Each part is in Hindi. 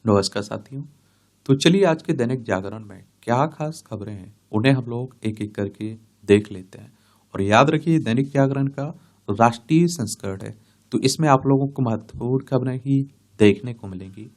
नमस्कार साथियों। तो चलिए आज के दैनिक जागरण में क्या खास खबरें हैं उन्हें हम लोग एक एक करके देख लेते हैं। और याद रखिए दैनिक जागरण का राष्ट्रीय संस्करण है, तो इसमें आप लोगों को महत्वपूर्ण खबरें ही देखने को मिलेंगी।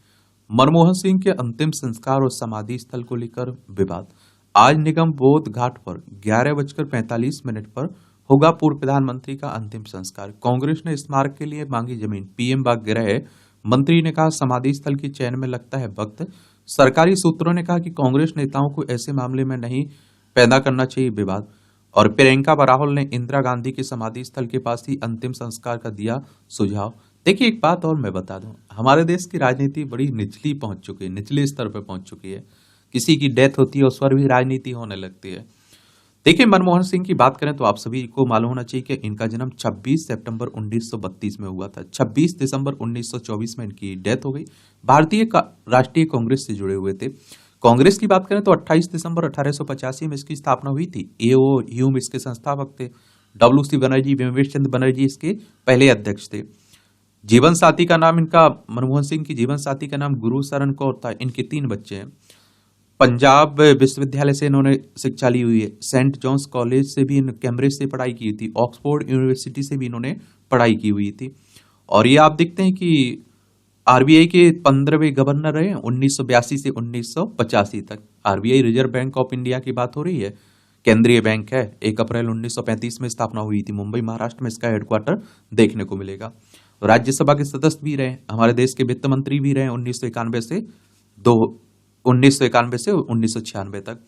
मनमोहन सिंह के अंतिम संस्कार और समाधि स्थल को लेकर विवाद। आज निगम बोध घाट पर 11:45 पर होगा पूर्व प्रधानमंत्री का अंतिम संस्कार। कांग्रेस ने स्मारक के लिए मांगी जमीन, पीएम बाग गृह मंत्री ने कहा समाधि स्थल के चयन में लगता है वक्त। सरकारी सूत्रों ने कहा कि कांग्रेस नेताओं को ऐसे मामले में नहीं पैदा करना चाहिए विवाद। और प्रियंका राहुल ने इंदिरा गांधी के समाधि स्थल के पास ही अंतिम संस्कार का दिया सुझाव। देखिए एक बात और मैं बता दूं, हमारे देश की राजनीति बड़ी निचली पहुंच चुकी है, निचले स्तर पर पहुंच चुकी है। किसी की डेथ होती है उस पर भी राजनीति होने लगती है। देखिए मनमोहन सिंह की बात करें तो आप सभी को मालूम होना चाहिए कि इनका जन्म 26 सितंबर 1932 में हुआ था। 26 दिसंबर 1924 में इनकी डेथ हो गई। भारतीय राष्ट्रीय कांग्रेस से जुड़े हुए थे। कांग्रेस की बात करें तो 28 दिसंबर 1885 में इसकी स्थापना हुई थी। एओ ह्यूम इसके संस्थापक थे। डब्ल्यू.सी. बनर्जी, विमलेश चंद्र बनर्जी इसके पहले अध्यक्ष थे। जीवन साथी का नाम इनका, मनमोहन सिंह की जीवन साथी का नाम गुरु शरण कौर था। इनके 3 बच्चे हैं। पंजाब विश्वविद्यालय से इन्होंने शिक्षा ली हुई है। सेंट जॉन्स कॉलेज से भी, कैम्ब्रिज से पढ़ाई की थी। ऑक्सफोर्ड यूनिवर्सिटी से भी इन्होंने पढ़ाई की हुई थी। और ये आप देखते हैं कि आरबीआई के 15वें गवर्नर रहे 1982 से 1985 तक। RBI reserve bank of India की बात हो रही है, केंद्रीय बैंक है। 1 अप्रैल 1935 में स्थापना हुई थी। मुंबई महाराष्ट्र में इसका हेडक्वार्टर देखने को मिलेगा। राज्यसभा के सदस्य भी रहे, हमारे देश के वित्त मंत्री भी रहे 1991 से 1996 तक।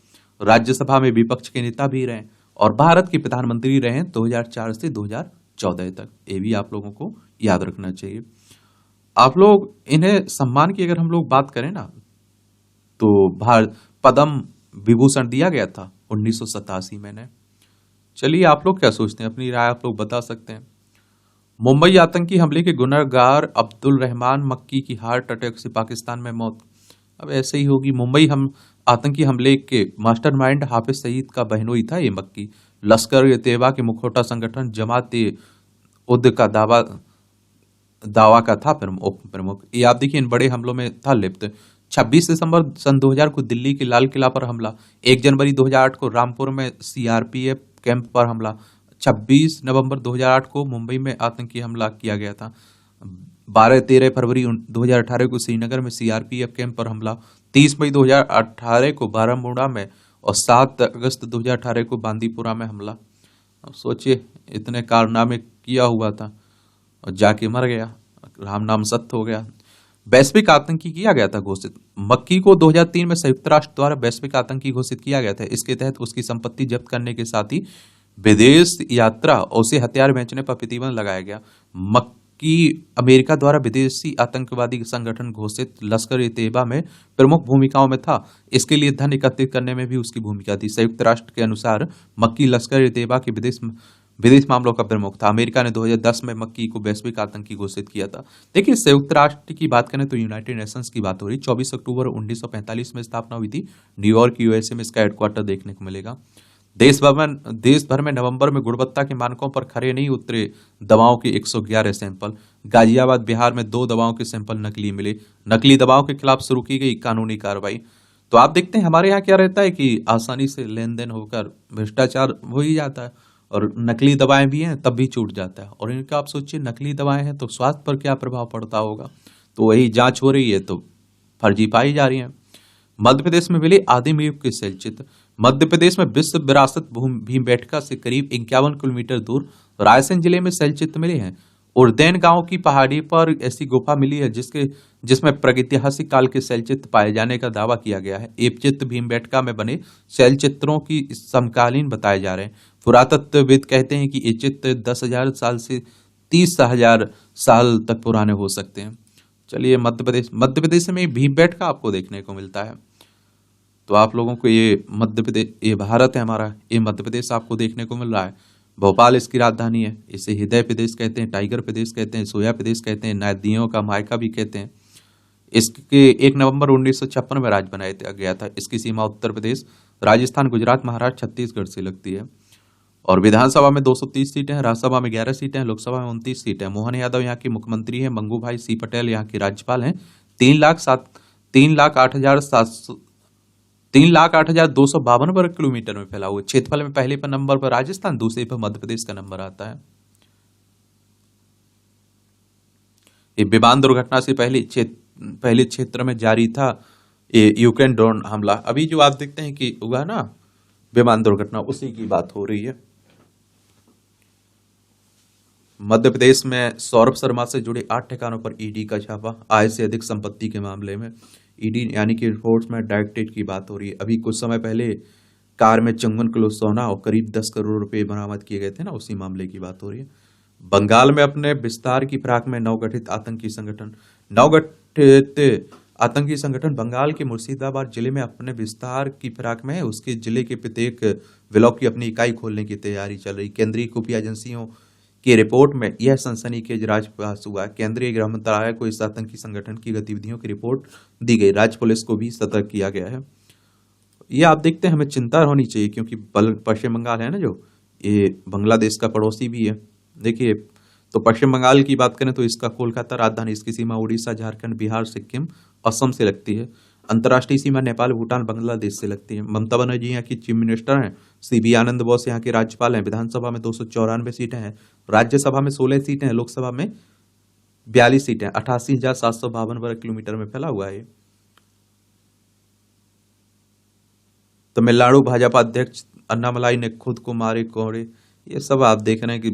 राज्यसभा में विपक्ष के नेता भी रहे और भारत के प्रधानमंत्री रहे 2004 से 2014 तक। ये भी आप लोगों को याद रखना चाहिए। आप लोग इन्हें सम्मान की अगर हम लोग बात करें ना, तो भारत पद्म विभूषण दिया गया था 1987 में। चलिए आप लोग क्या सोचते हैं, अपनी राय आप लोग बता सकते हैं। मुंबई आतंकी हमले के गुनहगार अब्दुल रहमान मक्की की हार्ट अटैक से पाकिस्तान में मौत। अब ऐसे ही होगी। मुंबई आतंकी हमले के मास्टरमाइंड हाफिज सईद का बहनोई था ये मक्की। लश्कर तैयबा के मुखौटा संगठन जमात उद का दावा का था प्रमुख। ये आप देखिए इन बड़े हमलों में था लिप्त। 26 दिसंबर सन 2000 को दिल्ली के लाल किला पर हमला। 1 जनवरी 2008 को रामपुर में सीआरपीएफ कैंप पर हमला। 26 नवंबर 2008 को मुंबई में आतंकी हमला किया गया था। 12-13 फरवरी 2018 को श्रीनगर में सीआरपीएफ कैंप पर हमला। 30 मई 2018 को बारामूला में और 7 अगस्त 2018 को बांदीपुरा में हमला। अब सोचिए इतने कारनामे किया हुआ था और जाके मर गया, राम नाम सत्य हो गया। वैश्विक आतंकी किया गया था घोषित। मक्की को 2003 में संयुक्त राष्ट्र द्वारा वैश्विक आतंकी घोषित किया गया था। इसके तहत उसकी संपत्ति जब्त करने के साथ ही विदेश यात्रा और उसे हथियार बेचने पर प्रतिबंध लगाया गया। मक्की अमेरिका द्वारा विदेशी आतंकवादी संगठन घोषित लश्कर तैयबा में प्रमुख भूमिकाओं में था। इसके लिए धन एकत्रित करने में भी उसकी भूमिका थी। संयुक्त राष्ट्र के अनुसार मक्की लश्कर तैयबा के विदेश मामलों का प्रमुख था। अमेरिका ने 2010 में मक्की को वैश्विक आतंकी घोषित किया था। देखिए संयुक्त राष्ट्र की बात करें तो यूनाइटेड नेशंस की बात हो रही। 24 अक्टूबर 1945 में स्थापना हुई थी। न्यूयॉर्क यूएसए में इसका हेडक्वार्टर देखने को मिलेगा। देश भर में नवंबर में गुणवत्ता के मानकों पर खरे नहीं उतरे दवाओं के 111 सैंपल। गाजियाबाद बिहार में 2 दवाओं के सैंपल नकली मिले। नकली दवाओं के खिलाफ शुरू की गई कानूनी कार्रवाई। तो आप देखते हैं हमारे यहाँ क्या रहता है कि आसानी से लेन देन होकर भ्रष्टाचार हो ही जाता है और नकली दवाएं भी हैं तब भी छूट जाता है। और इनका आप सोचिए नकली दवाएं हैं तो स्वास्थ्य पर क्या प्रभाव पड़ता होगा। तो वही जांच हो रही है तो फर्जी पाई जा रही है। मध्य प्रदेश में मिले आदिम युग के शैलचित्र। मध्य प्रदेश में विश्व विरासत भीमबेटका से करीब 51 किलोमीटर दूर रायसेन जिले में शैलचित्र मिले हैं। उर्दैन गांव की पहाड़ी पर ऐसी गुफा मिली है जिसमें प्रागैतिहासिक काल के शैलचित्र पाए जाने का दावा किया गया है। ये चित्र भीमबेटका में बने शैलचित्रों की समकालीन बताए जा रहे हैं। पुरातत्वविद कहते हैं कि ये चित्र 10,000 साल से 30,000 साल तक पुराने हो सकते हैं। चलिए मध्य प्रदेश में भीमबेटका आपको देखने को मिलता है। तो आप लोगों को ये मध्य प्रदेश, ये भारत है हमारा, ये मध्य प्रदेश आपको देखने को मिल रहा है। भोपाल इसकी राजधानी है। इसे हृदय प्रदेश कहते हैं, टाइगर प्रदेश कहते हैं, सोया प्रदेश कहते हैं, नदियों का मायका भी कहते हैं। इसके 1 नवंबर 1956 में राज्य बनाया गया था। इसकी सीमा उत्तर प्रदेश, राजस्थान, गुजरात, महाराष्ट्र, छत्तीसगढ़ से लगती है। और विधानसभा में 230 सीटें हैं, राज्यसभा में 11 सीटें हैं, लोकसभा में 29 सीटें हैं। मोहन यादव यहाँ के मुख्यमंत्री हैं, मंगू भाई सी पटेल यहाँ के राज्यपाल हैं। 3,07,000 3,08,700 3,08,252 वर्ग किलोमीटर में फैला हुआ। क्षेत्रफल में पहले पर नंबर पर राजस्थान, दूसरे पर मध्य प्रदेश का नंबर आता है। ये विमान दुर्घटना से पहले क्षेत्र में जारी था ये यूक्रेन ड्रोन हमला। अभी जो आप देखते हैं कि हुआ ना विमान दुर्घटना, उसी की बात हो रही है। मध्य प्रदेश में सौरभ शर्मा से जुड़े 8 ठिकानों पर ईडी का छापा, आय से अधिक संपत्ति के मामले में। ईडी यानी कि रिपोर्ट्स में डायरेक्टेड की बात हो रही है। अभी कुछ समय पहले कार में 54 किलो सोना और करीब 10 करोड़ रुपए बरामद किए गए थे ना, उसी मामले की बात हो रही है। बंगाल में अपने विस्तार की फिराक में नवगठित आतंकी संगठन बंगाल के मुर्शिदाबाद जिले में अपने विस्तार की फिराक में है। उसके जिले के प्रत्येक ब्लॉक की अपनी इकाई खोलने की तैयारी चल रही। केंद्रीय खुफिया एजेंसियों की रिपोर्ट में यह सनसनीखेज राज पास हुआ। केंद्रीय गृह मंत्रालय को इस आतंकी संगठन की गतिविधियों की रिपोर्ट दी गई। राज्य पुलिस को भी सतर्क किया गया है। ये आप देखते हैं, हमें चिंता होनी चाहिए क्योंकि पश्चिम बंगाल है ना, जो ये बांग्लादेश का पड़ोसी भी है। देखिए, तो पश्चिम बंगाल की बात करें तो इसका कोलकाता राजधानी, इसकी सीमा उड़ीसा, झारखंड, बिहार, सिक्किम, असम से लगती है। अंतर्राष्ट्रीय सीमा नेपाल, भूटान, बांग्लादेश से लगती है। ममता बनर्जी यहाँ की चीफ मिनिस्टर हैं। सीबी आनंद बोस यहाँ के राज्यपाल हैं। विधानसभा में 294 सीटें हैं, राज्यसभा में 16 सीटें हैं, लोकसभा में 42 सीटें, 88,752 वर्ग किलोमीटर में फैला हुआ है। तमिलनाडु भाजपा अध्यक्ष अन्नामलाई ने खुद को मारे कोड़े। ये सब आप देख रहे हैं कि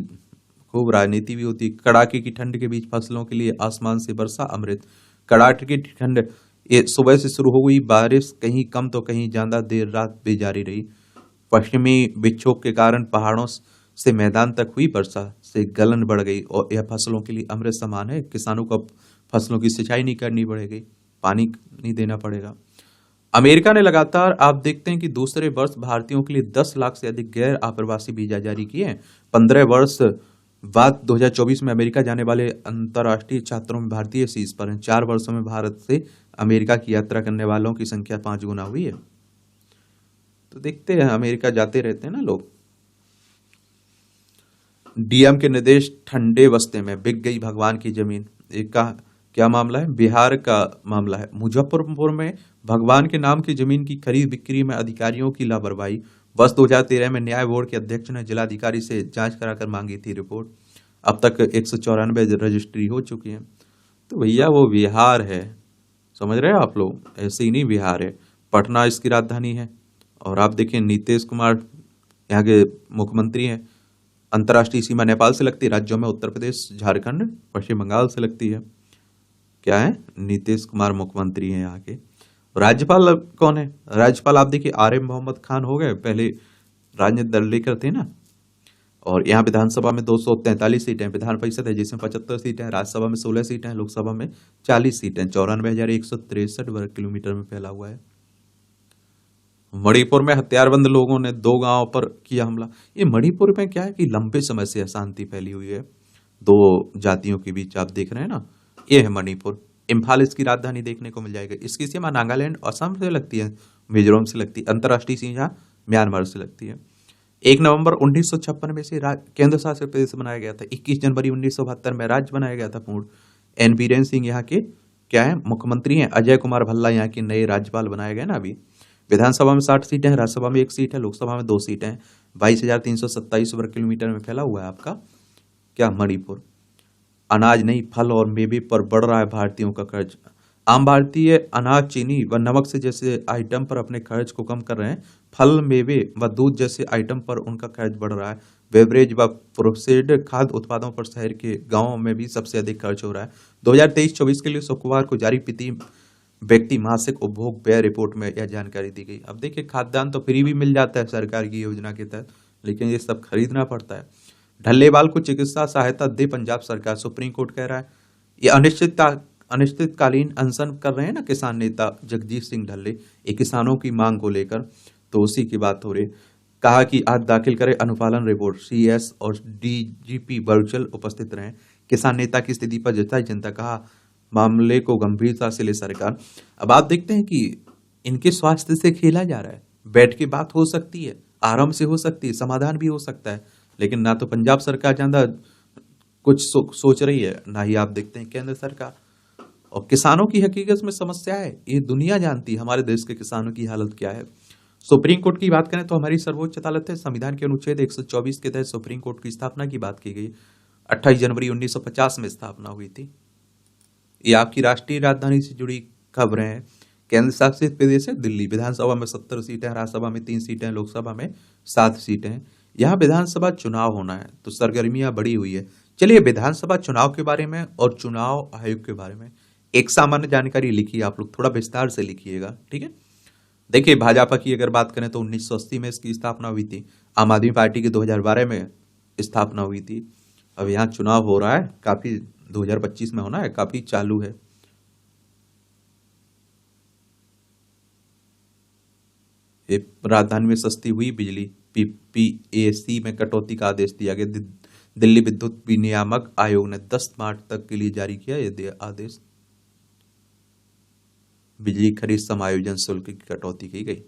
खूब राजनीति भी होती है। कड़ाके की ठंड के बीच फसलों के लिए आसमान से बरसा अमृत। कड़ाके की ठंड, ये सुबह से शुरू हो गई बारिश, कहीं कम तो कहीं ज्यादा देर रात भी जारी रही। पश्चिमी विक्षोभ के कारण पहाड़ों से मैदान तक हुई वर्षा से गलन बढ़ गई और यह फसलों के लिए अमृत समान है। किसानों को फसलों की सिंचाई नहीं करनी पड़ेगी, पानी नहीं देना पड़ेगा। अमेरिका ने लगातार आप देखते हैं कि दूसरे वर्ष भारतीयों के लिए 10 लाख से अधिक गैर आप्रवासी वीजा जारी किए हैं। 15 वर्ष बाद 2024 में अमेरिका जाने वाले अंतर्राष्ट्रीय छात्रों में भारतीय शीर्ष पर हैं। 4 वर्षों में भारत से अमेरिका की यात्रा करने वालों की संख्या 5 गुना हुई है। तो देखते हैं, अमेरिका जाते रहते हैं ना लोग। डीएम के निर्देश, ठंडे बस्ते में बिक गई भगवान की जमीन। एक का क्या मामला है? बिहार का मामला है। मुजफ्फरपुर में भगवान के नाम की जमीन की खरीद बिक्री में अधिकारियों की लापरवाही। वर्ष 2013 में न्याय बोर्ड के अध्यक्ष ने जिलाधिकारी से जांच कराकर मांगी थी रिपोर्ट। अब तक 194 रजिस्ट्री हो चुकी है। तो भैया वो बिहार है, समझ रहे हैं आप लोग, ऐसे ही नहीं बिहार है। पटना इसकी राजधानी है। और आप देखिए, नीतीश कुमार यहाँ के मुख्यमंत्री हैं। अंतर्राष्ट्रीय सीमा नेपाल से लगती है। राज्यों में उत्तर प्रदेश, झारखंड, पश्चिम बंगाल से लगती है। क्या है? नीतीश कुमार मुख्यमंत्री हैं यहाँ के। राज्यपाल कौन है? राज्यपाल आप देखिए, आरिफ मोहम्मद खान हो गए, पहले राजनीतिक दल लेकर थे ना। और यहाँ विधानसभा में 243 सीटें, विधान परिषद है जिसमें 75 सीटें, राज्यसभा में 16 सीटें, लोकसभा में 40 सीटें, 94,163 वर्ग किलोमीटर में फैला हुआ है। मणिपुर में हथियारबंद लोगों ने 2 गांवों पर किया हमला। ये मणिपुर में क्या है कि लंबे समय से अशांति फैली हुई है 2 जातियों के बीच, आप देख रहे हैं ना। ये है मणिपुर। इम्फाल इसकी राजधानी देखने को मिल जाएगा। इसकी सीमा नागालैंड, असम से लगती है, मिजोरम से लगती है। अंतर्राष्ट्रीय सीमा म्यांमार से लगती है। 1 नवंबर 1956 में से केंद्र शासित प्रदेश बनाया गया था। 21 जनवरी 1972 में राज्य बनाया गया था पूर्ण। एन बीरेन सिंह यहाँ के क्या है? मुख्यमंत्री हैं। अजय कुमार भल्ला यहाँ के नए राज्यपाल बनाए गए ना अभी। विधानसभा में 60 सीटें हैं, राज्यसभा में 1 सीट है, लोकसभा में 2 सीटें हैं। 22,327 वर्ग किलोमीटर में फैला हुआ है आपका क्या? मणिपुर। अनाज नहीं, फल और मेवे पर बढ़ रहा है भारतीयों का कर्ज। आम भारतीय अनाज, चीनी व नमक से जैसे आइटम पर अपने खर्च को कम कर रहे हैं। फल, मेवे व दूध जैसे आइटम पर उनका खर्च बढ़ रहा है। बेवरेज व प्रोसेस्ड खाद्य उत्पादों पर शहर के गांवों में भी सबसे अधिक खर्च हो रहा है। 2023-24 के लिए शुक्रवार को जारी प्रति व्यक्ति मासिक उपभोग व्यय रिपोर्ट में यह जानकारी दी गई। अब देखिए, खाद्यान्न तो फ्री भी मिल जाता है सरकार की योजना के तहत, लेकिन ये सब खरीदना पड़ता है। ढल्लेवाल को चिकित्सा सहायता दे पंजाब सरकार, सुप्रीम कोर्ट कह रहा है। ये अनिश्चितकालीन अनशन कर रहे हैं ना किसान नेता जगजीत सिंह ढल्ले, ये किसानों की मांग को लेकर, तो उसी की बात हो रही। कहा कि आज दाखिल करे अनुपालन रिपोर्ट। सीएस और डीजीपी वर्चुअल उपस्थित रहे। किसान नेता की स्थिति पर जताई चिंता। कहा मामले को गंभीरता से ले सरकार। अब आप देखते हैं कि इनके स्वास्थ्य से खेला जा रहा है। बैठ के बात हो सकती है, आराम से हो सकती है, समाधान भी हो सकता है, लेकिन ना तो पंजाब सरकार ज्यादा कुछ सोच रही है, ना ही आप देखते हैं केंद्र सरकार। और किसानों की हकीकत में समस्या है, ये दुनिया जानती है हमारे देश के किसानों की हालत क्या है। सुप्रीम कोर्ट की बात करें तो हमारी सर्वोच्च अदालत है, संविधान के अनुच्छेद 124 के तहत सुप्रीम कोर्ट की स्थापना की बात की गई। 28 जनवरी 1950 में स्थापना हुई थी। ये आपकी राष्ट्रीय राजधानी से जुड़ी खबरें हैं। केंद्र शासित प्रदेश है दिल्ली। विधानसभा में 70 सीटें, राज्यसभा में 3 सीटें, लोकसभा में 7 सीटें हैं। यहाँ विधानसभा चुनाव होना है तो सरगर्मियां बढ़ी हुई है। चलिए विधानसभा चुनाव के बारे में और चुनाव आयोग के बारे में एक सामान्य जानकारी लिखिए, आप लोग थोड़ा विस्तार से लिखिएगा, ठीक है। देखिए भाजपा की अगर बात करें तो 1980 में इसकी स्थापना हुई थी। आम आदमी पार्टी की 2012 में स्थापना हुई थी। अब यहाँ चुनाव हो रहा है, काफी 2025 में होना है, काफी चालू है। ये राजधानी में सस्ती हुई बिजली, पीपीएसी में कटौती का आदेश दिया गया। दिल्ली विद्युत विनियामक आयोग ने 10 मार्च तक के लिए जारी किया ये आदेश। बिजली खरीद समायोजन शुल्क की कटौती की गई।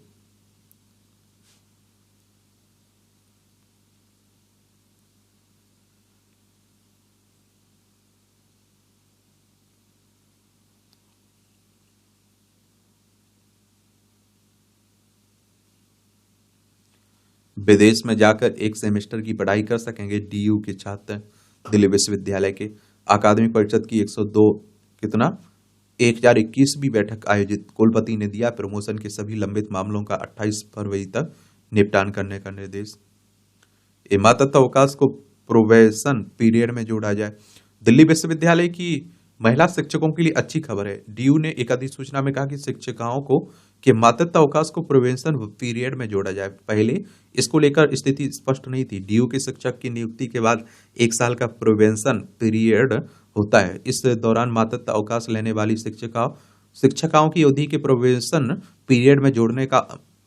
विदेश में जाकर एक सेमेस्टर की पढ़ाई कर सकेंगे डीयू के छात्र। दिल्ली विश्वविद्यालय के अकादमिक परिषद की 102 कितना 1021वीं बैठक आयोजित। कुलपति ने दिया प्रमोशन के सभी लंबित मामलों का 28 फरवरी तक निपटान करने का निर्देश। मातृत्व अवकाश को प्रोबेशन पीरियड में जोड़ा जाए। दिल्ली विश्वविद्यालय की महिला शिक्षकों के लिए अच्छी खबर है। डीयू ने एक अधिसूचना में कहा कि शिक्षिकाओं को कि मातृत्व अवकाश को प्रोबेशन पीरियड में जोड़ा जाए। पहले इसको लेकर स्थिति स्पष्ट नहीं थी। डीयू के शिक्षक की नियुक्ति के बाद 1 साल का प्रोबेशन पीरियड होता है। इस दौरान मातृत्व अवकाश लेने वाली शिक्षिकाओं की अवधि के प्रोबेशन पीरियड में जोड़ने का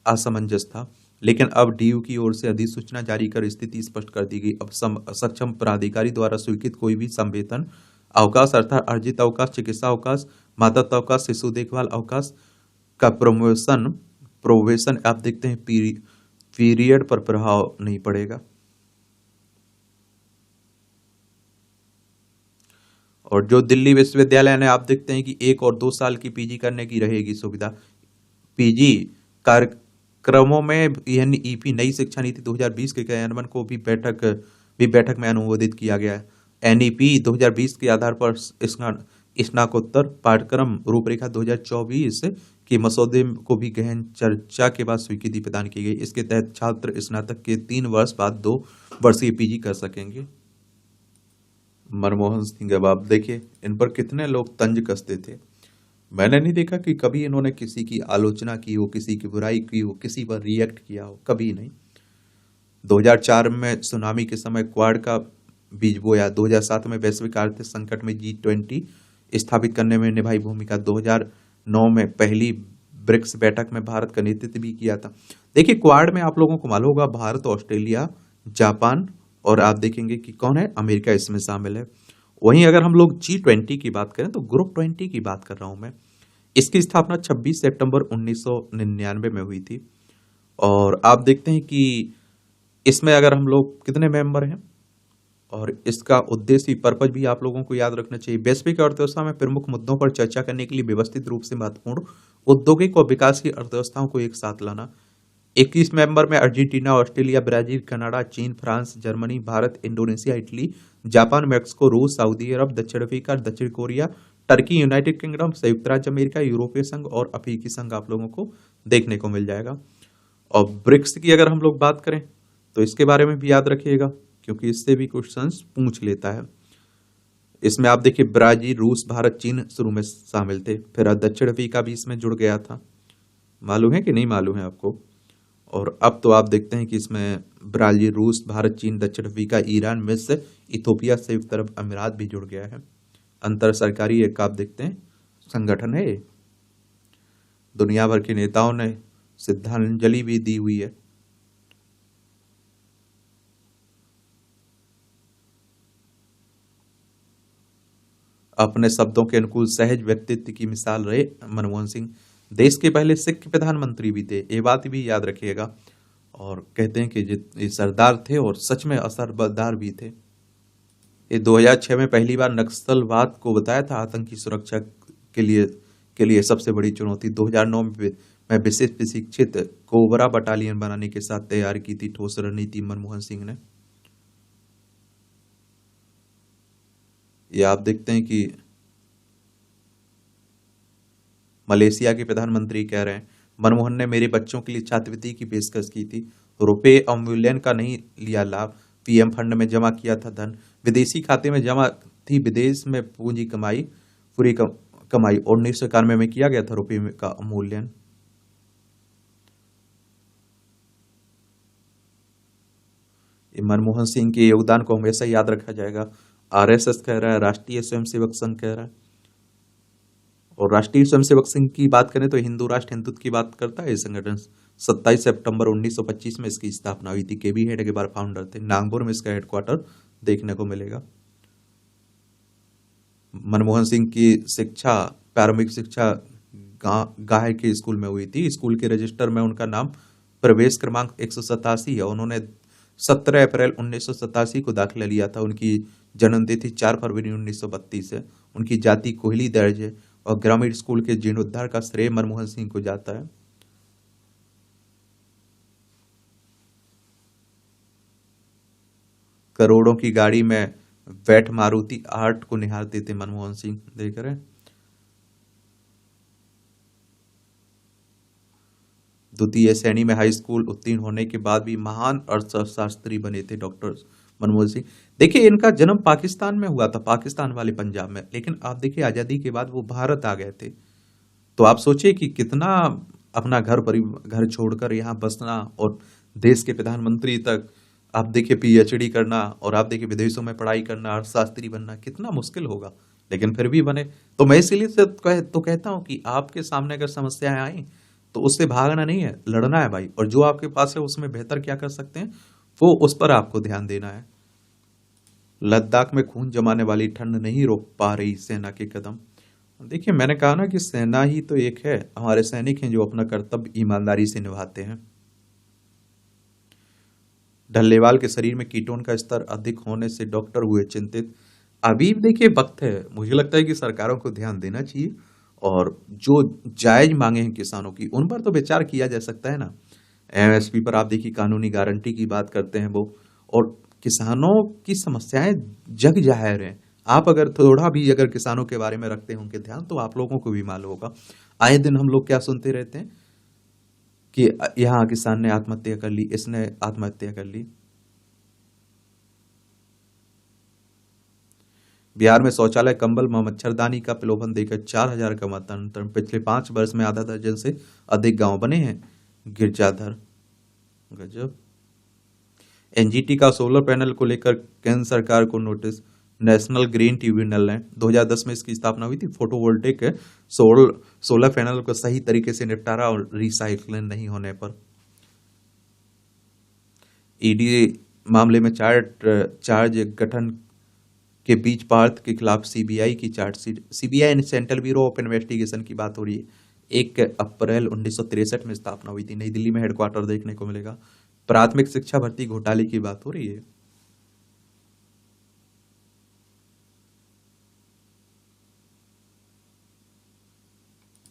असमंजस था, लेकिन अब डीयू की ओर से अधिसूचना जारी कर स्थिति स्पष्ट कर दी गई। अब सक्षम प्राधिकारी द्वारा स्वीकृत कोई भी संवेतन अवकाश अर्थात अर्जित अवकाश, चिकित्सा अवकाश, मातृत्व अवकाश, शिशु देखभाल अवकाश का प्रोबेशन आप देखते हैं पीरियड पर प्रभाव नहीं पड़ेगा। और जो दिल्ली विश्वविद्यालय ने आप देखते हैं कि 1 और 2 साल की पीजी करने की रहेगी सुविधा। पीजी कार्यक्रमों में एनईपी नई शिक्षा नीति 2020 के क्रियान्वयन को भी बैठक में अनुमोदित किया गया है। एनईपी 2020 के आधार पर स्नातकोत्तर पाठ्यक्रम रूपरेखा 2024 के मसौदे को भी गहन चर्चा के बाद स्वीकृति प्रदान की गई। इसके तहत छात्र स्नातक के 3 वर्ष बाद 2 वर्षीय पीजी कर सकेंगे। मनमोहन सिंह, अब आप देखिए इन पर कितने लोग तंज कसते थे। मैंने नहीं देखा कि कभी इन्होंने किसी की आलोचना की हो, किसी की बुराई की हो, किसी पर रिएक्ट किया हो, कभी नहीं। 2004 में सुनामी के समय क्वाड का बीज बोया। 2007 में वैश्विक आर्थिक संकट में G20 स्थापित करने में निभाई भूमिका। 2009 में पहली ब्रिक्स बैठक में भारत का नेतृत्व भी किया था। देखिए क्वाड में आप लोगों को मालूम होगा भारत, ऑस्ट्रेलिया, जापान और आप देखेंगे कि कौन है, अमेरिका इसमें शामिल है। वहीं अगर हम लोग G20 की बात करें तो ग्रुप 20 की बात कर रहा हूं मैं। इसकी स्थापना 26 सितंबर 1999 में हुई थी। और आप देखते हैं कि इसमें अगर हम लोग कितने मेंबर हैं और इसका उद्देश्य पर्पज भी आप लोगों को याद रखना चाहिए। वैश्विक अर्थव्यवस्था में प्रमुख मुद्दों पर चर्चा करने के लिए व्यवस्थित रूप से महत्वपूर्ण औद्योगिक और विकासशील अर्थव्यवस्थाओं को एक साथ लाना। 21 मेंबर में अर्जेंटीना, ऑस्ट्रेलिया, ब्राजील, कनाडा, चीन, France, Germany, Bharat, Indonesia, Italy, Japan, Mexico, रूस, सऊदी अरब, दक्षिण अफ्रीका, दक्षिण कोरिया, टर्की, यूनाइटेड किंगडम, संयुक्त राज्य अमेरिका, यूरोपीय संघ और अफ्रीकी संघ आप लोगों को देखने को मिल जाएगा। और ब्रिक्स की अगर हम लोग बात करें तो इसके बारे में भी याद रखिएगा क्योंकि इससे भी क्वेश्चंस पूछ लेता है। इसमें आप देखिए ब्राजील, रूस, भारत, चीन शुरू में शामिल थे, फिर दक्षिण अफ्रीका भी इसमें जुड़ गया था। मालूम है कि नहीं मालूम है आपको? और अब तो आप देखते हैं कि इसमें ब्राजील, रूस, भारत, चीन, दक्षिण अफ्रीका, ईरान, मिस्र, इथोपिया, संयुक्त अरब अमीरात भी जुड़ गया है। अंतर सरकारी एक आप देखते हैं संगठन है। दुनिया भर के नेताओं ने श्रद्धांजलि भी दी हुई है। अपने शब्दों के अनुकूल सहज व्यक्तित्व की मिसाल रहे मनमोहन सिंह। देश के पहले सिख प्रधानमंत्री भी थे, ये बात भी याद रखिएगा। और कहते हैं कि ये सरदार थे और सच में असरदार भी थे। ये 2006 में पहली बार नक्सलवाद को बताया था आतंकी सुरक्षा के लिए सबसे बड़ी चुनौती। 2009 में विशेष प्रशिक्षित कोबरा बटालियन बनाने के साथ तैयार की थी ठोस रणनीति मनमोहन सिंह ने। ये आप देखते हैं कि मलेशिया के प्रधानमंत्री कह रहे हैं, मनमोहन ने मेरे बच्चों के लिए छात्रवृत्ति की पेशकश की थी, रुपए अवमूल्यन का नहीं लिया लाभ, पीएम फंड में जमा किया था धन, विदेशी खाते में जमा थी, विदेश में पूंजी कमाई, पूरी कमाई, और 1991 में किया गया था रुपये का अवमूल्यन। मनमोहन सिंह के योगदान को हमेशा याद रखा जाएगा। आरएसएस कह रहा है, राष्ट्रीय स्वयंसेवक संघ कह रहा है। और राष्ट्रीय स्वयंसेवक संघ की बात करें तो हिंदू राष्ट्र हिंदुत्व की बात करता है। ये संगठन 27 सितंबर 1925 में इसकी स्थापना हुई थी। केबी हेड के बार फाउंडर थे। नागपुर में इसका हेडक्वार्टर देखने को मिलेगा। मनमोहन सिंह की शिक्षा, प्रारंभिक शिक्षा गाह के स्कूल में हुई थी। स्कूल के रजिस्टर में उनका नाम प्रवेश क्रमांक 187 है। उन्होंने 17 अप्रैल 1987 को दाखिला लिया था। उनकी जन्म तिथि 4 फरवरी 1932 है। उनकी जाति कोहली दर्ज है और ग्रामीण स्कूल के जीर्णोद्धार का श्रेय मनमोहन सिंह को जाता है। करोड़ों की गाड़ी में बैठ मारुति 8 को निहारते थे मनमोहन सिंह। देख रहे हैं। द्वितीय श्रेणी में हाई स्कूल उत्तीर्ण होने के बाद भी महान अर्थशास्त्री बने थे डॉक्टर मनमोहन सिंह। देखिए, इनका जन्म पाकिस्तान में हुआ था, पाकिस्तान वाले पंजाब में, लेकिन आप देखिए आजादी के बाद वो भारत आ गए थे। तो आप सोचिए कि कितना अपना घर छोड़कर यहाँ बसना और देश के प्रधानमंत्री तक आप देखिए पीएचडी करना, और आप देखिए विदेशों में पढ़ाई करना, अर्थशास्त्री बनना कितना मुश्किल होगा, लेकिन फिर भी बने। तो मैं इसीलिए से कहता हूं कि आपके सामने अगर समस्याएं आई तो उससे भागना नहीं है, लड़ना है भाई। और जो आपके पास है उसमें बेहतर क्या कर सकते हैं, वो उस पर आपको ध्यान देना है। लद्दाख में खून जमाने वाली ठंड नहीं रोक पा रही सेना के कदम। देखिए, मैंने कहा ना कि सेना ही तो एक है, हमारे सैनिक हैं जो अपना कर्तव्य ईमानदारी से निभाते हैं। ढल्लेवाल के शरीर में कीटोन का स्तर अधिक होने से डॉक्टर हुए चिंतित। अभी देखिए वक्त है, मुझे लगता है कि सरकारों को ध्यान देना चाहिए और जो जायज मांगे हैं किसानों की उन पर तो विचार किया जा सकता है ना। एमएसपी पर आप देखिए कानूनी गारंटी की बात करते हैं वो, और किसानों की समस्याएं जग जाहिर हैं। आप अगर थोड़ा भी अगर किसानों के बारे में रखते होंगे ध्यान तो आप लोगों को भी मालूम होगा। आए दिन हम लोग क्या सुनते रहते हैं कि यहाँ किसान ने आत्महत्या कर ली, इसने आत्महत्या कर ली। बिहार में शौचालय, कंबल व मच्छरदानी का प्रलोभन देकर 4000 का मतांतर। पिछले 5 वर्ष में आधा दर्जन से अधिक गांव बने हैं गिरजाधर। गजब। एनजीटी का सोलर पैनल को लेकर केंद्र सरकार को नोटिस। नेशनल ग्रीन ट्रिब्यूनल ने 2010 में इसकी स्थापना हुई थी। फोटोवोल्टेक सोलर पैनल को सही तरीके से निपटारा और रिसाइकलिंग नहीं होने पर। ईडी मामले में चार्ज गठन के बीच पार्थ के खिलाफ सीबीआई की chargesheet. CBI central bureau of investigation की बात हो रही है। 1 अप्रैल 1963 में स्थापना हुई थी। नई दिल्ली में हेडक्वार्टर देखने को मिलेगा। प्राथमिक शिक्षा भर्ती घोटाले की बात हो रही है।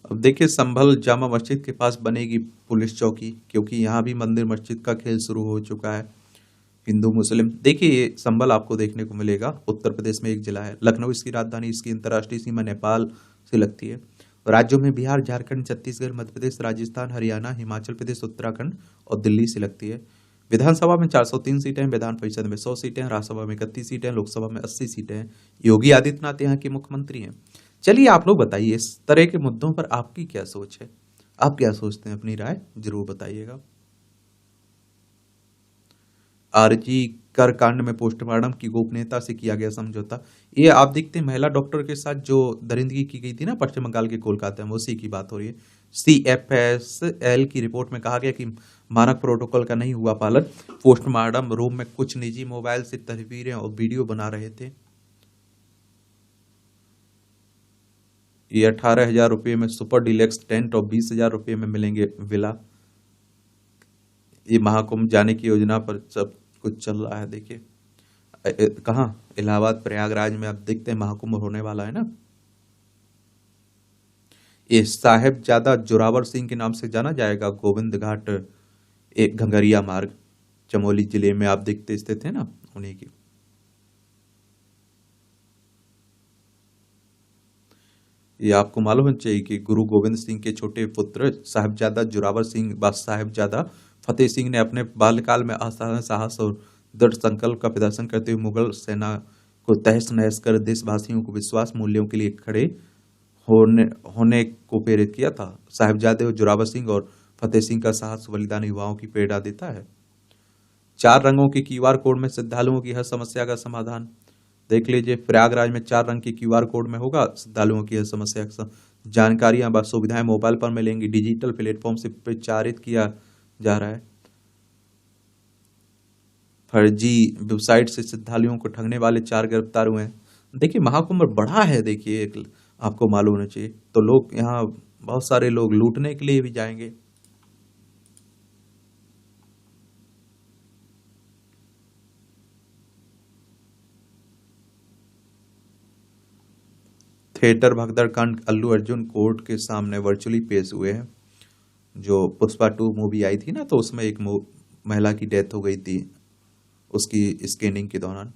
अब देखिए, संभल जामा मस्जिद के पास बनेगी पुलिस चौकी, क्योंकि यहाँ भी मंदिर मस्जिद का खेल शुरू हो चुका है। हिंदू मुस्लिम, देखिए ये संभल आपको देखने को मिलेगा, उत्तर प्रदेश में एक जिला है। लखनऊ इसकी राजधानी, इसकी अंतर्राष्ट्रीय सीमा नेपाल से लगती है। राज्यों में बिहार, झारखंड, छत्तीसगढ़, मध्य प्रदेश, राजस्थान, हरियाणा, हिमाचल प्रदेश, उत्तराखंड और दिल्ली से लगती है। विधानसभा में 403 सीटें, विधान परिषद में 100 सीटें, राज्यसभा में 31 सीटें, लोकसभा में 80 सीटें हैं। योगी आदित्यनाथ यहाँ के मुख्यमंत्री हैं। चलिए आप लोग बताइए, इस तरह के मुद्दों पर आपकी क्या सोच है? आप क्या सोचते हैं? अपनी राय जरूर बताइएगा। आरजी कर कांड में पोस्टमार्टम की गोपनीयता से किया गया समझौता। ये आप देखते हैं महिला डॉक्टर के साथ जो दरिंदगी की गई थी ना पश्चिम बंगाल के कोलकाता में, उसी की बात हो रही है। CFSL की रिपोर्ट में कहा गया कि मानक प्रोटोकॉल का नहीं हुआ पालन। पोस्टमार्टम रूम में कुछ निजी मोबाइल से तस्वीरें और वीडियो बना रहे थे। ये 18,000 रुपये में सुपर डिलेक्स टेंट और 20,000 रुपये में मिलेंगे विला। ये महाकुंभ जाने की योजना पर सब कुछ चल रहा है। देखिए कहाँ, इलाहाबाद प्रयागराज में आप देखते हैं महाकुंभ होने वाला है ना। ये साहेबजादा जोरावर सिंह के नाम से जाना जाएगा गोविंद घाट, एक घंगरिया मार्ग, चमोली जिले में आप देखते स्थित है ना, उन्हीं की। ये आपको मालूम होना चाहिए कि गुरु गोविंद सिंह के छोटे पुत्र साहिबजादा जोरावर सिंह व साहिबजादा फतेह सिंह ने अपने बाल्यकाल में असाधारण साहस और दृढ़ संकल्प का प्रदर्शन करते हुए मुगल सेना को तहस नहस कर देशवासियों को विश्वास मूल्यों के लिए खड़े होने होने को प्रेरित किया था। साहिबजादे और जोरावर सिंह और फतेह सिंह का साहस बलिदान युवाओं की प्रेरणा देता है। 4 रंगों के क्यूआर कोड में श्रद्धालुओं की हर समस्या का समाधान। देख लीजिए, प्रयागराज में 4 रंग के क्यूआर कोड में होगा श्रद्धालुओं की हर समस्या का जानकारियां व सुविधाएं मोबाइल पर मिलेंगी। डिजिटल प्लेटफॉर्म से प्रचारित किया जा रहा है। फर्जी वेबसाइट से श्रद्धालुओं को ठगने वाले 4 गिरफ्तार हुए हैं। देखिए, महाकुंभ बढ़ा है। देखिए, एक आपको मालूम होना चाहिए, तो लोग यहाँ बहुत सारे लोग लूटने के लिए भी जाएंगे। थिएटर भगदड़ कांड अल्लू अर्जुन कोर्ट के सामने वर्चुअली पेश हुए हैं। जो पुष्पा 2 मूवी आई थी ना, तो उसमें एक महिला की डेथ हो गई थी उसकी स्कैनिंग के दौरान।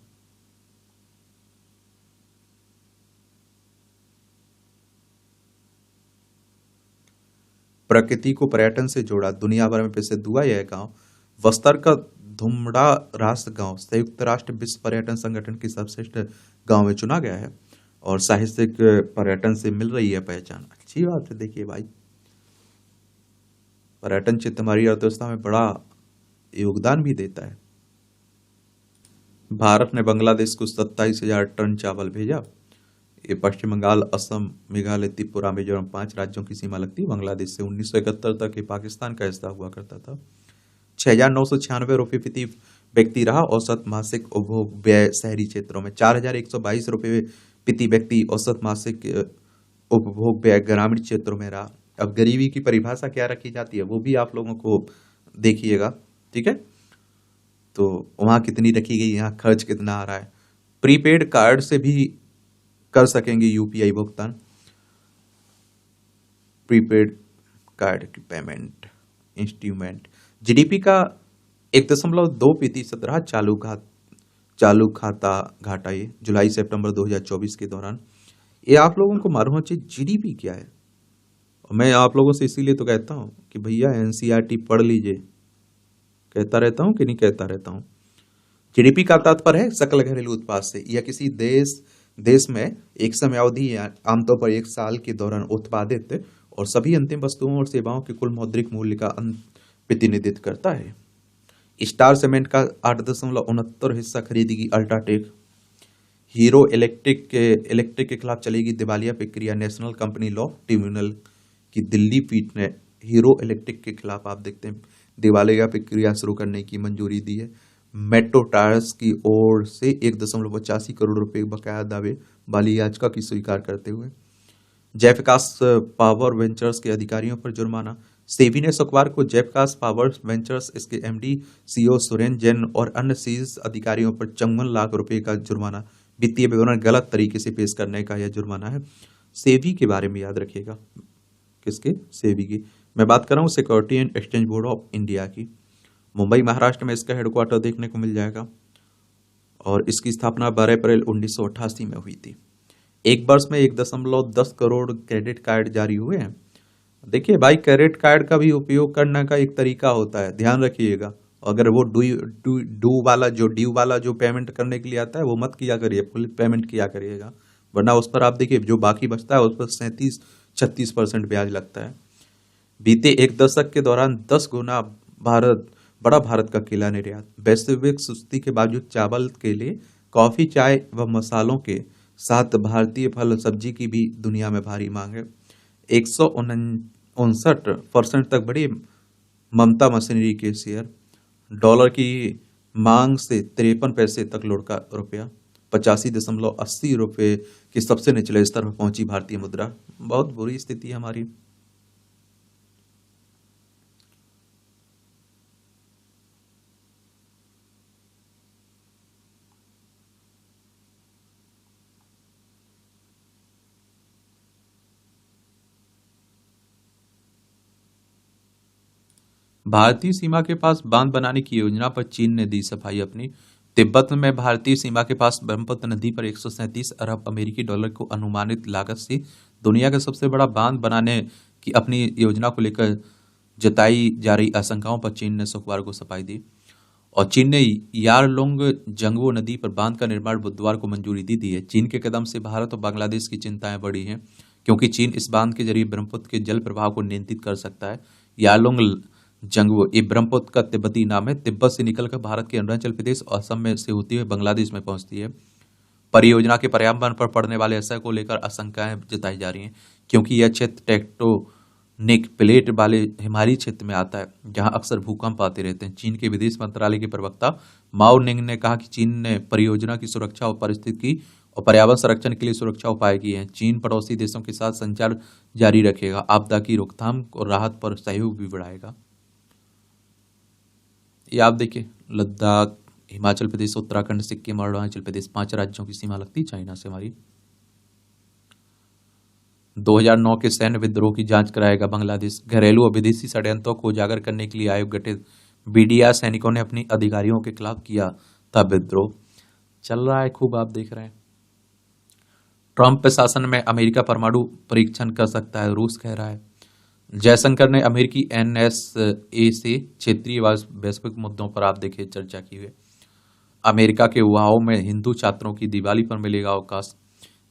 प्रकृति को पर्यटन से जोड़ा, दुनिया भर में प्रसिद्ध हुआ यह गांव। बस्तर का धुमड़ा राष्ट्र गांव संयुक्त राष्ट्र विश्व पर्यटन संगठन की सर्वश्रेष्ठ गांव में चुना गया है और साहित्यिक पर्यटन से मिल रही है पहचान। अच्छी बात है। देखिए भाई, पर्यटन क्षेत्र हमारी अर्थव्यवस्था में बड़ा योगदान भी देता है। भारत ने बांग्लादेश को 27,000 टन चावल भेजा। ये पश्चिम बंगाल, असम, मेघालय, त्रिपुरा, मिजोरम 5 राज्यों की सीमा लगती है बांग्लादेश से। 1971 तक ये पाकिस्तान का हिस्सा हुआ करता था। 6,996 रुपये प्रति व्यक्ति रहा औसत मासिक उपभोग व्यय शहरी क्षेत्रों में। 4,122 रुपये प्रति व्यक्ति औसत मासिक उपभोग व्यय ग्रामीण क्षेत्रों में रहा। अब गरीबी की परिभाषा क्या रखी जाती है वो भी आप लोगों को देखिएगा, ठीक है। तो वहां कितनी रखी गई, यहाँ खर्च कितना आ रहा है। प्रीपेड कार्ड से भी कर सकेंगे यूपीआई भुगतान। प्रीपेड कार्ड की पेमेंट इंस्ट्रूमेंट। जीडीपी का 1.2% रहा चालू खाता घाटा, ये जुलाई सितंबर 2024 के दौरान। ये आप लोगों को मालूम होना चाहिए जीडीपी क्या है। मैं आप लोगों से इसीलिए तो कहता हूं कि भैया एनसीईआरटी पढ़ लीजिए। कहता रहता हूं कि नहीं कहता रहता हूं। जीडीपी का तात्पर्य है सकल घरेलू उत्पाद से, या किसी देश में एक समयावधि या आमतौर पर 1 साल के दौरान उत्पादित और सभी अंतिम वस्तुओं और सेवाओं के कुल मौद्रिक मूल्य का प्रतिनिधित्व करता है। स्टार सीमेंट का 8.69 हिस्सा खरीदेगी अल्ट्राटेक। हीरो इलेक्ट्रिक के खिलाफ चलेगी दिवालिया प्रक्रिया। नेशनल कंपनी लॉ ट्रिब्यूनल की दिल्ली पीठ ने हीरो इलेक्ट्रिक के खिलाफ आप देखते हैं दिवालिया प्रक्रिया शुरू करने की मंजूरी दी है। मेट्रो टायर्स की ओर से 1.85 करोड़ रुपए बकाया दावे वाली याचिका की स्वीकार करते हुए जयप्रकाश पावर वेंचर्स के अधिकारियों पर जुर्माना। सेबी ने शुक्रवार को जयप्रकाश पावर वेंचर्स, इसके एमडी सीईओ सुरेन जैन और अन्य शीर्ष अधिकारियों पर 54 लाख रुपए का जुर्माना, वित्तीय विवरण गलत तरीके से पेश करने का यह जुर्माना है। सेबी के बारे में याद रखिएगा। किसके? सेबी की मैं बात कर रहा हूँ, security and exchange board of India की। मुंबई महाराष्ट्र में इसका हेडक्वार्टर देखने को मिल जाएगा और इसकी स्थापना 12 अप्रैल 1988 में हुई थी। एक वर्ष में 1.10 करोड़ क्रेडिट कार्ड जारी हुए हैं। देखिए भाई, क्रेडिट कार्ड का भी उपयोग करने का एक तरीका होता है, ध्यान रखिएगा। अगर वो ड्यू वाला जो पेमेंट करने के लिए आता है वो मत किया करिए, फुल पेमेंट किया करिएगा, वरना उस पर आप देखिए जो बाकी बचता है उस पर 37-36% ब्याज लगता है। बीते एक दशक के दौरान 10 गुना भारत का केला निर्यात। वैश्विक सुस्ती के बावजूद चावल के लिए कॉफी, चाय व मसालों के साथ भारतीय फल सब्जी की भी दुनिया में भारी मांग है। 159% तक बढ़ी ममता मशीनरी के शेयर। डॉलर की मांग से 53 पैसे तक लुढ़का रुपया। 85.80 रुपये के सबसे निचले स्तर पर पहुंची भारतीय मुद्रा। बहुत बुरी स्थिति है हमारी। भारतीय सीमा के पास बांध बनाने की योजना पर चीन ने दी सफाई अपनी। तिब्बत में भारतीय सीमा के पास ब्रह्मपुत्र नदी पर 137 अरब अमेरिकी डॉलर को अनुमानित लागत से दुनिया का सबसे बड़ा बांध बनाने की अपनी योजना को लेकर जताई जा रही आशंकाओं पर चीन ने शुक्रवार को सफाई दी। और चीन ने यारलुंग जंगवो नदी पर बांध का निर्माण बुधवार को मंजूरी दी दी है। चीन के कदम से भारत और बांग्लादेश की चिंताएं बढ़ी हैं, क्योंकि चीन इस बांध के जरिए ब्रह्मपुत्र के जल प्रवाह को नियंत्रित कर सकता है। यारलुंग जंगवो ये ब्रह्मपुत्र का तिब्बती नाम है। तिब्बत से निकलकर भारत के अरुणाचल प्रदेश और असम में से होती हुई बांग्लादेश में पहुंचती है। परियोजना के पर्यावरण पर पड़ने वाले असर को लेकर आशंकाएं जताई जा रही हैं, क्योंकि यह क्षेत्र टेक्टोनिक प्लेट वाले हिमालयी क्षेत्र में आता है, जहां अक्सर भूकंप आते रहते हैं। चीन के विदेश मंत्रालय के प्रवक्ता माओ निंग ने कहा कि चीन ने परियोजना की सुरक्षा और पारिस्थितिकी और पर्यावरण संरक्षण के लिए सुरक्षा उपाय किए हैं। चीन पड़ोसी देशों के साथ संचार जारी रखेगा, आपदा की रोकथाम और राहत पर सहयोग भी बढ़ाएगा। ये आप देखिए, लद्दाख, हिमाचल प्रदेश, उत्तराखंड, सिक्किम और अरुणाचल प्रदेश 5 राज्यों की सीमा लगती है चाइना से हमारी। 2009 के सैन्य विद्रोह की जांच कराएगा बांग्लादेश। घरेलू और विदेशी षड्यंत्रों को उजागर करने के लिए आयोग गठित। बीडीआर सैनिकों ने अपनी अधिकारियों के खिलाफ किया था विद्रोह। चल रहा है खूब, आप देख रहे हैं। ट्रंप प्रशासन में अमेरिका परमाणु परीक्षण कर सकता है, रूस कह रहा है। जयशंकर ने अमेरिकी एनएसए से क्षेत्रीय वैश्विक मुद्दों पर आप देखिए चर्चा की हुई। अमेरिका के वुहाओ में हिंदू छात्रों की दिवाली पर मिलेगा अवकाश।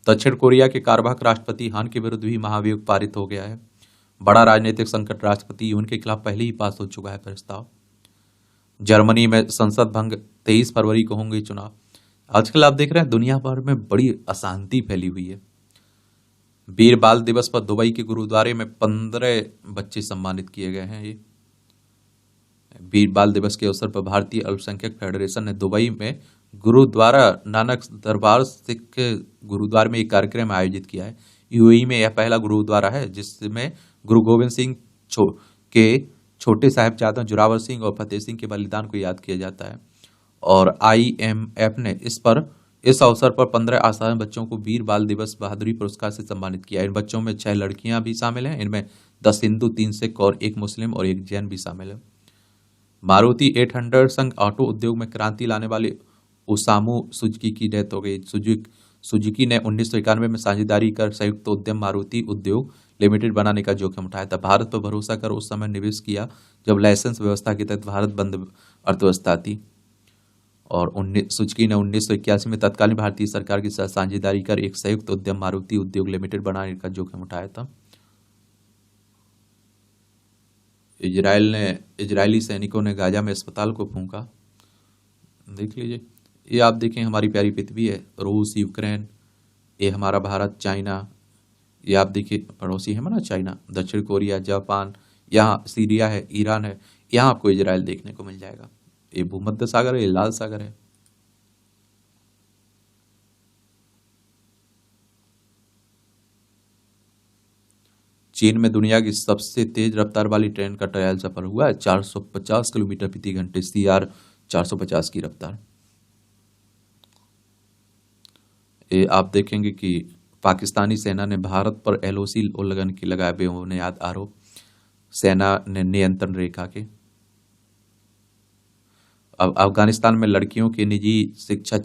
दक्षिण कोरिया के कार्यवाहक राष्ट्रपति हान के विरुद्ध भी महाभियोग पारित हो गया है। बड़ा राजनीतिक संकट, राष्ट्रपति यून के खिलाफ पहले ही पास हो चुका है प्रस्ताव। जर्मनी में संसद भंग, 23 फरवरी को होंगे चुनाव। आजकल आप देख रहे हैं दुनिया भर में बड़ी अशांति फैली हुई है। वीर बाल दिवस पर दुबई के गुरुद्वारे में 15 बच्चे सम्मानित किए गए हैं। ये वीर बाल दिवस के अवसर पर भारतीय अल्पसंख्यक फेडरेशन ने दुबई में गुरुद्वारा नानक दरबार सिख गुरुद्वारे में एक कार्यक्रम आयोजित किया है। यूएई में यह पहला गुरुद्वारा है जिसमें गुरु गोविंद सिंह के छोटे साहिबजादों जोरावर सिंह और फतेह सिंह के बलिदान को याद किया जाता है। और आईएमएफ ने इस अवसर पर 15 असाधारण बच्चों को वीर बाल दिवस बहादुरी पुरस्कार से सम्मानित किया। इन बच्चों में 6 लड़कियां भी शामिल हैं। इनमें 10 हिंदू, 3 सिख और 1 मुस्लिम और 1 जैन भी शामिल है। मारुति 800 संघ ऑटो उद्योग में क्रांति लाने वाले ओसामू सुजुकी की डेथ हो गई। सुजुकी ने 1991 में साझेदारी कर संयुक्त उद्यम मारुति उद्योग लिमिटेड बनाने का जोखिम उठाया था। भारत पर भरोसा कर उस समय निवेश किया जब लाइसेंस व्यवस्था के तहत भारत बंद अर्थव्यवस्था थी। और सुजुकी ने 1981 में तत्कालीन भारतीय सरकार के साथ साझेदारी कर एक संयुक्त उद्यम मारुति उद्योग लिमिटेड बनाने का जोखिम उठाया था। इजरायली सैनिकों ने गाजा में अस्पताल को फूंका। देख लीजिए, ये आप देखें हमारी प्यारी पृथ्वी है। रूस, यूक्रेन, ये हमारा भारत, चाइना, ये आप देखिए पड़ोसी है ना चाइना, दक्षिण कोरिया, जापान, यहाँ सीरिया है, ईरान है, यहाँ आपको इजराइल देखने को मिल जाएगा। ये भूमध्य सागर है, ये लाल सागर है। चीन में दुनिया की सबसे तेज रफ्तार वाली ट्रेन का ट्रायल सफल हुआ है। 450 किलोमीटर प्रति घंटे CR 450 की रफ्तार। ये आप देखेंगे कि पाकिस्तानी सेना ने भारत पर LOC उल्लंघन की लगाए बेबुनियाद आरोप। सेना ने नियंत्रण रेखा के। अब अफगानिस्तान में लड़कियों के निजी शिक्षा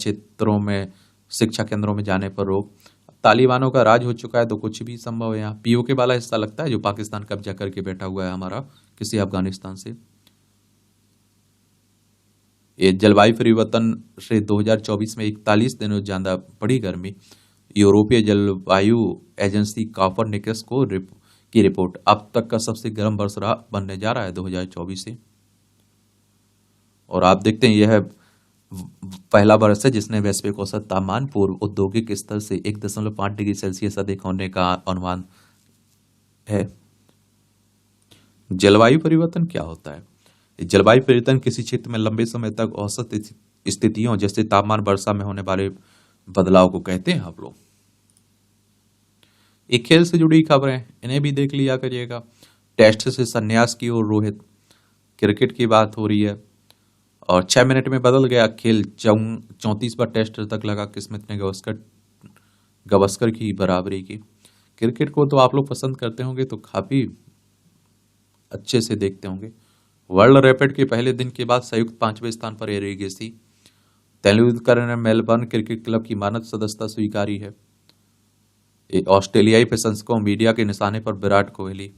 केंद्रों में जाने पर रोक। तालिबानों का राज हो चुका है तो कुछ भी संभव है। यहाँ POK वाला हिस्सा लगता है जो पाकिस्तान कब्जा करके बैठा हुआ है हमारा किसी अफगानिस्तान से। ये जलवायु परिवर्तन से 2024 में 41 दिनों ज्यादा पड़ी गर्मी। यूरोपीय जलवायु एजेंसी कॉपरनिकस की रिपोर्ट अब तक का सबसे गर्म वर्ष बनने जा रहा है 2024 से। और आप देखते हैं यह पहला वर्ष है जिसने वैश्विक औसत तापमान पूर्व औद्योगिक स्तर से 1.5 डिग्री सेल्सियस अधिक होने का अनुमान है। जलवायु परिवर्तन क्या होता है? जलवायु परिवर्तन किसी क्षेत्र में लंबे समय तक औसत स्थितियों जैसे तापमान, वर्षा में होने वाले बदलाव को कहते हैं आप लोग। एक खेल से जुड़ी खबरें, इन्हें भी देख लिया करिएगा। टेस्ट से संन्यास की ओर रोहित, क्रिकेट की बात हो रही है और 6 मिनट में बदल गया खेल। 34वां टेस्ट तक लगा किस्मत ने गवास्कर की बराबरी की। क्रिकेट को तो आप लोग पसंद करते होंगे तो काफी अच्छे से देखते होंगे। वर्ल्ड रैपिड के पहले दिन के बाद संयुक्त 5वें स्थान पर एरेगेसी। तेंदुलकर ने मेलबर्न क्रिकेट क्लब की मानद सदस्यता स्वीकारी है। ऑस्ट्रेलियाई प्रशंसकों मीडिया के निशाने पर विराट कोहली।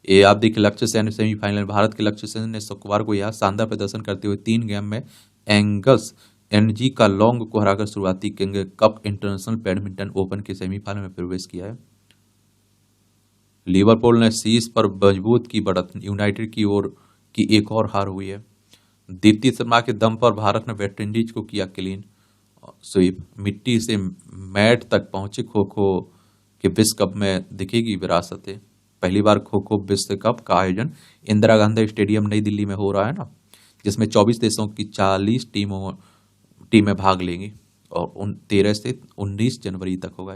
ये आप देखिए लक्ष्य सेन सेमीफाइनल में भारत के लक्ष्य सेन ने शुक्रवार को यह शानदार प्रदर्शन करते हुए 3 गेम में एंगस एनजी का लॉन्ग को हराकर शुरुआती king cup international badminton open के सेमीफाइनल में प्रवेश किया है। लिवरपूल ने शीर्ष पर मजबूत की बढ़त, यूनाइटेड की ओर की एक और हार हुई है। दीप्ति शर्मा के दम पर भारत ने वेस्टइंडीज को किया क्लीन स्वीप। मिट्टी से मैट तक पहुंचे खो खो के विश्व कप में दिखेगी विरासतें। पहली बार खो खो विश्व कप का आयोजन इंदिरा गांधी स्टेडियम नई दिल्ली में हो रहा है ना, जिसमें 24 देशों की 40 टीमें भाग लेंगी और 13 से 19 जनवरी तक होगा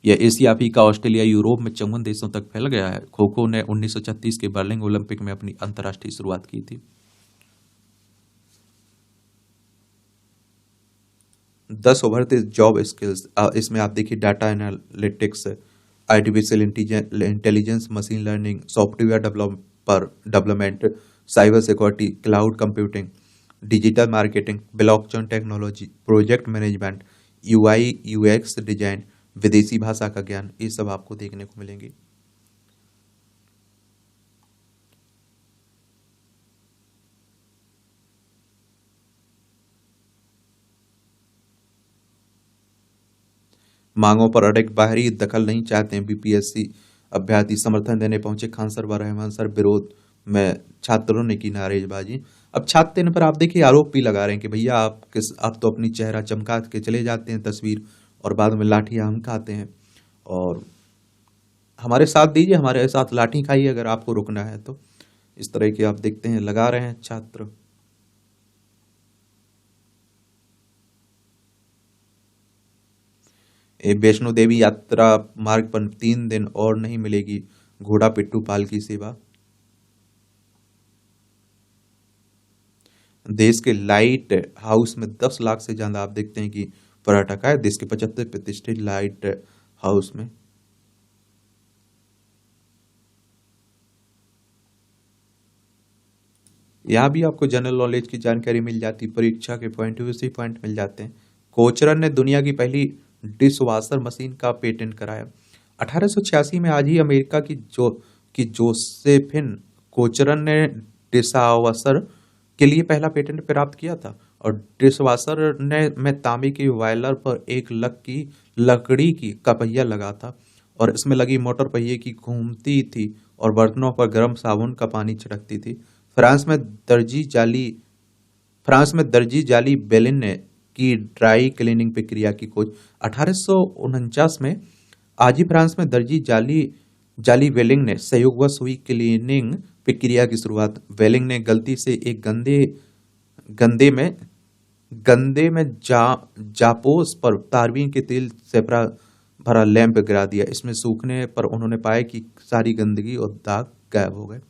यह एशिया, अफ्रीका, ऑस्ट्रेलिया, यूरोप में 54 देशों तक फैल गया है। खो खो ने 1936 के बर्लिन ओलंपिक में अपनी अंतर्राष्ट्रीय शुरुआत की थी। 10 उभरते जॉब स्किल्स, इसमें आप देखिए data analytics, artificial intelligence, machine learning, software development, cyber security, cloud computing, digital marketing, blockchain technology, project management, UI UX design, विदेशी भाषा का ज्ञान, ये सब आपको देखने को मिलेंगे। मांगों पर अड़िग, बाहरी दखल नहीं चाहते हैं बीपीएससी अभ्यर्थी, समर्थन देने पहुंचे खान सर व रहमान सर, विरोध में छात्रों ने की नारेबाजी। अब छात्र इन पर आप देखिए आरोप भी लगा रहे हैं कि भैया आप तो अपनी चेहरा चमका के चले जाते हैं तस्वीर और बाद में लाठियां हम खाते हैं, और हमारे साथ दीजिए, हमारे साथ लाठी खाइए अगर आपको रुकना है तो। इस तरह के आप देखते हैं लगा रहे हैं छात्र। वैष्णो देवी यात्रा मार्ग पर 3 दिन और नहीं मिलेगी घोड़ा पिट्ठू पाल की सेवा। देश के लाइट हाउस में 10 लाख से ज्यादा आप देखते हैं कि पर्यटक आए, देश के 75 प्रतिष्ठित लाइट हाउस में। यहाँ भी आपको जनरल नॉलेज की जानकारी मिल जाती, परीक्षा के पॉइंट उसी पॉइंट मिल जाते हैं। कोचरन ने दुनिया की पहली डिशवाशर मशीन का पेटेंट कराया। 1886 में आज ही अमेरिका की जोसेफिन कोचरन ने डिशवाशर के लिए पहला पेटेंट प्राप्त किया था, और डिशवाशर ने में तांबे के बॉयलर पर एक लकड़ी का पहिया लगा था, और इसमें लगी मोटर पहिए की घूमती थी और बर्तनों पर गर्म साबुन का पानी छिड़कती थी। फ्रांस में दर्जी जाली बेलिन ने की ड्राई क्लीनिंग प्रक्रिया की खोज। 1849 में आज ही फ्रांस में दर्जी जाली वेलिंग ने संयोगवश हुई क्लीनिंग प्रक्रिया की शुरुआत। वेलिंग ने गलती से एक गंदे में जापोस पर तारबीन के तेल से भरा लैंप गिरा दिया। इसमें सूखने पर उन्होंने पाया कि सारी गंदगी और दाग गायब हो गए।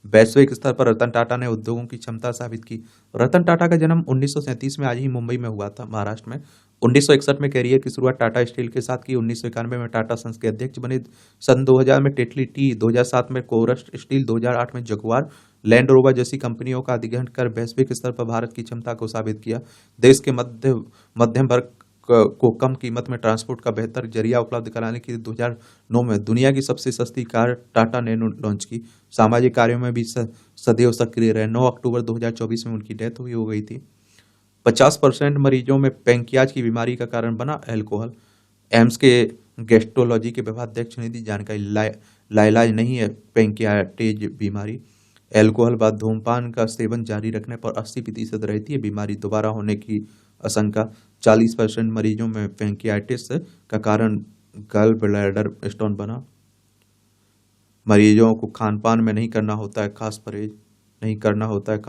वैश्विक स्तर पर रतन टाटा ने उद्योगों की क्षमता साबित की। रतन टाटा का जन्म 1937 में आज ही मुंबई में हुआ था, महाराष्ट्र में। 1961 में कैरियर की शुरुआत टाटा स्टील के साथ की। 1991 में टाटा सन्स के अध्यक्ष बने। सन 2000 में टेटली टी, 2007 में कोरस स्टील, 2008 में जगुआर लैंड रोवर जैसी कंपनियों का अधिग्रहण कर वैश्विक स्तर पर भारत की क्षमता को साबित किया। देश के मध्यम वर्ग को कम कीमत में ट्रांसपोर्ट का बेहतर जरिया उपलब्ध कराने के लिए 2009 में दुनिया की सबसे सस्ती कार टाटा नैनो लॉन्च की। सामाजिक कार्यों में भी सदैव सक्रिय रहे। 9 अक्टूबर 2024 में उनकी डेथ हुई हो गई थी। 50% मरीजों में पैंकियाज की बीमारी का कारण बना अल्कोहल। एम्स के गैस्ट्रोलॉजी के विभागाध्यक्ष ने दी जानकारी। लाइलाज नहीं है पैंकियाटेज बीमारी। अल्कोहल बाद धूमपान का सेवन जारी रखने पर 80% रहती है बीमारी दोबारा होने की आशंका। 40% मरीजों में पैंकियाटिस का कारण गल ब्लैडर स्टोन बना। मरीजों को खान पान में नहीं करना होता है खास परहेज, नहीं करना होता है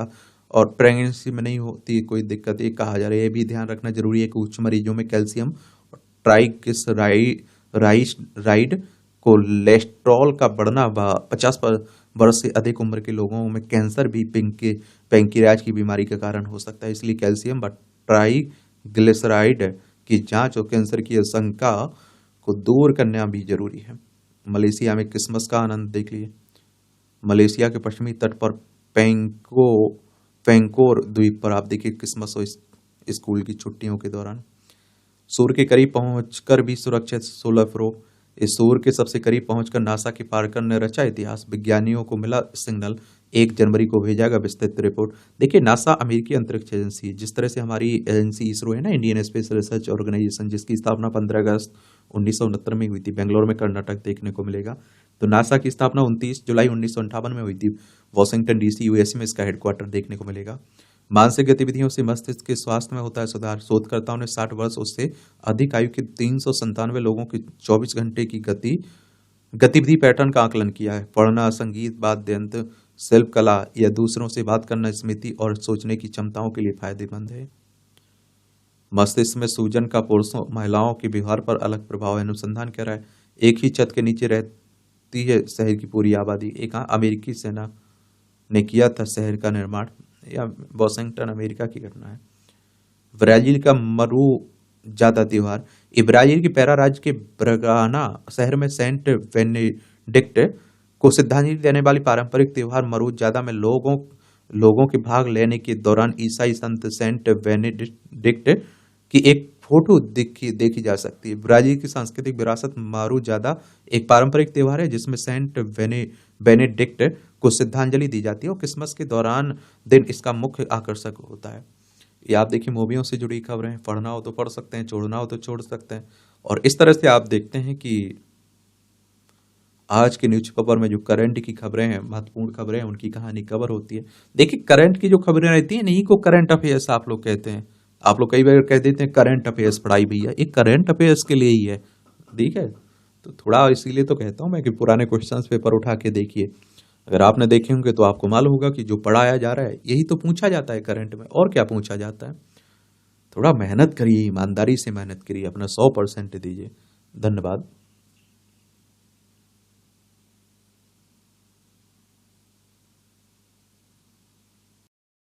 और प्रेगनेंसी में नहीं होती कोई दिक्कत, ये कहा जा रहा है। ये भी ध्यान रखना जरूरी है कि उच्च मरीजों में कैल्शियम, ट्राइग्लिसराइड, कोलेस्ट्रॉल का बढ़ना व 50 वर्ष से अधिक उम्र के लोगों में कैंसर भी पैंक्रियाज की बीमारी का कारण हो सकता है। इसलिए कैल्शियम व ट्राइग्लिसराइड की जांच और कैंसर की आशंका को दूर करना भी जरूरी है। मलेशिया में क्रिसमस का आनंद देख लिए। मलेशिया के पश्चिमी तट पर पेंकोर द्वीप पर आप देखिए क्रिसमस और स्कूल की छुट्टियों के दौरान सूर्य के करीब पहुंचकर भी सुरक्षित सोलर प्रोब। इस सूर्य के सबसे करीब पहुंचकर नासा के पार्कर ने रचा इतिहास। विज्ञानियों को मिला सिग्नल, 1 जनवरी को भेजागा विस्तृत रिपोर्ट। देखिए नासा अमेरिकी अंतरिक्ष एजेंसी है। जिस तरह से हमारी एजेंसी इसरो है ना, इंडियन स्पेस रिसर्च ऑर्गेनाइजेशन, जिसकी स्थापना 15 अगस्त 1969 में हुई थी, बेंगलोर में कर्नाटक देखने को मिलेगा। तो नासा की स्थापना 29 जुलाई 1958 में हुई थी, वॉशिंगटन डीसी यूएस में इसका हेडक्वार्टर देखने को मिलेगा। मानसिक गतिविधियों से मस्तिष्क के स्वास्थ्य में होता है सुधार। शोधकर्ताओं ने 60 वर्ष उससे अधिक आयु के 397 लोगों की 24 घंटे की गतिविधि पैटर्न का आकलन किया है। पढ़ना, संगीत, वाद्य यंत्र, शिल्प कला या दूसरों से बात करना स्मृति और सोचने की क्षमताओं के लिए फायदेमंद है। मस्तिष्क में सूजन का पुरुषों महिलाओं के व्यवहार पर अलग प्रभाव है। अनुसंधान कह रहा है एक ही छत के नीचे रहती है शहर की पूरी आबादी। एक अमेरिकी सेना ने किया था शहर का निर्माण, या वॉशिंगटन अमेरिका की घटना है। ब्राजील का मरू जादा त्योहार। ये ब्राजील के पैरा राज्य के ब्रगाना शहर में सेंट बेनेडिक्ट को श्रद्धांजलि देने वाली पारंपरिक त्योहार मरूद जादा में लोगों के भाग लेने के दौरान ईसाई संत सेंट बेनेडिक्ट की एक फोटो देखी जा सकती है। ब्राजील की सांस्कृतिक विरासत मारूजादा एक पारंपरिक त्योहार है जिसमें सेंट बेनेडिक्ट को श्रद्धांजलि दी जाती है और क्रिसमस के दौरान दिन इसका मुख्य आकर्षक होता है। ये आप देखिए मूवियों से जुड़ी खबरें, पढ़ना हो तो पढ़ सकते हैं, छोड़ना हो तो छोड़ सकते हैं। और इस तरह से आप देखते हैं कि आज के न्यूज़पेपर में जो करंट की खबरें हैं, महत्वपूर्ण खबरें हैं, उनकी कहानी कवर होती है। देखिए करंट की जो खबरें रहती हैं, इन्हीं को करंट अफेयर्स आप लोग कहते हैं। आप लोग कई बार कह देते हैं करंट अफेयर्स पढ़ाई भैया, ये करंट अफेयर्स के लिए ही है, ठीक है। तो थोड़ा इसीलिए तो कहता हूं मैं कि पुराने क्वेश्चंस पेपर उठा के देखिए। अगर आपने देखे होंगे तो आपको मालूम होगा कि जो पढ़ाया जा रहा है यही तो पूछा जाता है करंट में, और क्या पूछा जाता है। थोड़ा मेहनत करिए, ईमानदारी से मेहनत करिए, अपना 100% दीजिए। धन्यवाद।